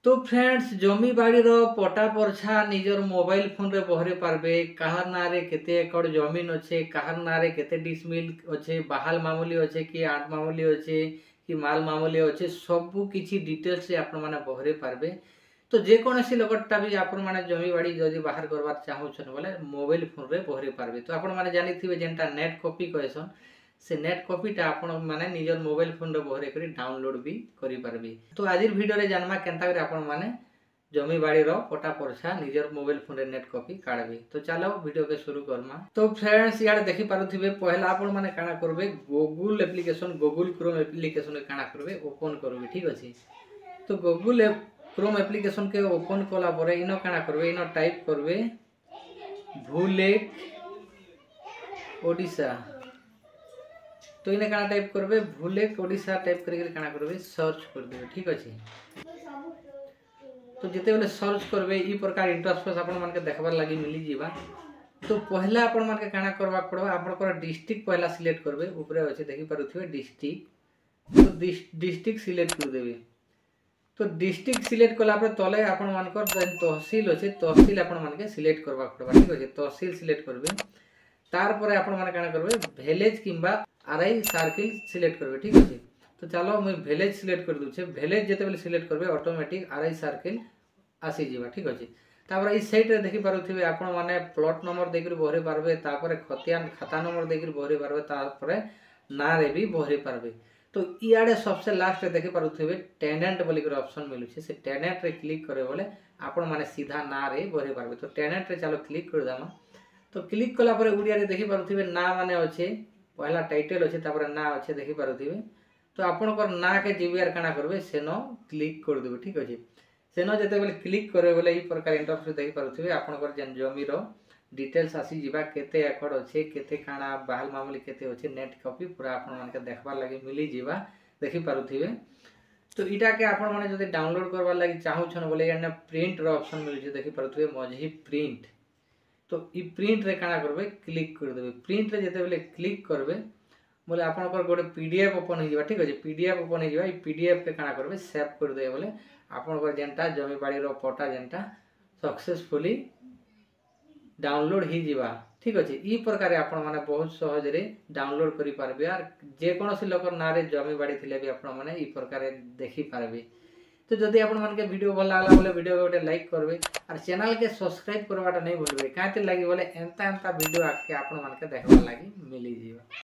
तो फ्रेंड्स जमी बाड़ीर पटा परछा निजर मोबाइल फोन रे बहरे पारबे। कहार ना रे केते एकड़ जमीन अच्छे, कहार ना रे केते डिसमिल अच्छे, बाहाल मामूली अच्छे कि आठ मामूली अच्छे कि माल मामूली अच्छे, सबू किछि डिटेल्स रे आपण माने बहरे पारबे। तो जेकोसी लोकटा भी आपण माने जमी बाड़ी जदि बाहर करबार चाहूछन बोले मोबाइल फोन रे बहरे पारबे। तो आपण माने जानिथिबे जेंटा नेट कॉपी कहसन, से नेट कॉपीटा आपण माने निजर मोबाइल फोन रे बहरे करी डाउनलोड भी करि पारबे। तो आज वीडियो रे जानमा केनता करे आपण माने जमी बाड़ी पटा परछा निजर मोबाइल फोन रे नेट कॉपी काढबे। तो चलो वीडियो के शुरू करमा। तो फ्रेंड्स यार देखि पारुथिबे पहला आपण माने काना करबे Google application, Google Chrome application के काना करबे ओपन करबे। ठीक अछि। तो गूगल क्रोम एप्लीकेशन के ओपन कला परे इनो काना करबे, इनो टाइप करबे भूलेट ओडिशा। तो इने काना टाइप करबे भूलेट ओडिशा टाइप करके काना करबे सर्च कर देबे। ठीक अछि। तो जिते बेले सर्च करबे ई प्रकार इंटरफेस आपण मन के देखबार लागि मिली जीवा। तो पहला आपण मन के काना करबा पड़बा, आपण को डिस्ट्रिक्ट पहला सिलेक्ट करबे। ऊपरे अछि देखि पारुथिबे डिस्ट्रिक्ट। तो डिस्ट्रिक्ट सिलेक्ट कर देबे। तो डिस्ट्रिक्ट सिलेक्ट कला पर तले आपण मन को तहसील अछि, तहसील आपण मन के सिलेक्ट करबा पड़बा। ठीक अछि। तहसील सिलेक्ट करबे। तार परे आपण मन काना करबे विलेज किंबा आरआई सर्किल सिलेक्ट करबे। ठीक अछि। तो चलो मैं विलेज सिलेक्ट कर दूचे। विलेज जेते बेले सिलेक्ट करबे ऑटोमेटिक आरआई सर्किल आसी जीवा। ठीक अछि। तापर ई साइड रे देखि पारुथिबे आपण माने प्लॉट नंबर देकर बहरे पारबे, तापर खतियान खाता नंबर देकर बहरे पारबे, तापर ना रे भी बहरे पारबे। तो इयाडे सबसे लास्ट रे देखि पारुथिबे टेनेंट बोली कर ऑप्शन मिलुछे। से टेनेंट रे क्लिक करे बोले आपण माने सीधा ना रे बहरे पारबे। तो टेनेंट रे चलो क्लिक कर दामा। तो क्लिक कला परे उडिया रे देखि पारुथिबे ना माने अच्छे, पहला टाइटल अच्छे, तापर ना अच्छे देखि पारुथिबे। तो आपण को ना के जीबीआर काना करबे सेनो क्लिक कर देबे। ठीक अछि। सेनो जेते बेले क्लिक करे बोले ई प्रकार इंटरफेस देखि पारुथिबे आपण को जन जमी रो डिटेल्स आसी जीवा, केते एकड़ अच्छे, केते काना बाहल मामूली केते अच्छे, नेट कॉपी पूरा आपण मन के देखबार लागि मिली जीवा देखि पारुथिबे। तो इटा के आपण माने जदि डाउनलोड करबार लागि चाहू छन बोले एने प्रिंट रो ऑप्शन मिल जे देखि पारुथिबे मझी प्रिंट। तो ई प्रिंट रे काना करबे क्लिक कर देबे। प्रिंट रे जेते बेले क्लिक करबे बोले आपण को गोटे पीडीएफ ओपन हो जाबा। ठीक अछि। पीडीएफ ओपन हो जाबा। ई पीडीएफ के काना करबे सेव कर दे बोले आपण को जेंटा जमी बाड़ी रो पटा जेंटा सक्सेसफुली डाउनलोड ही जीवा। ठीक अछि। ई प्रकार आपण माने बहुत सहज रे डाउनलोड करि पारबे। आर जे कोनोसी लोक ना रे जमी बाड़ी थिले भी आपण माने ई प्रकार देखि पारबे। तो जदि आपण मन के वीडियो भल लागला बोले वीडियो के गोटे लाइक करबे और चैनल के सब्सक्राइब करवाटा नहीं भूलबे। काहे लगी बोले एंता वीडियो आके आपण मन के देखबा लागि मिली जीवा।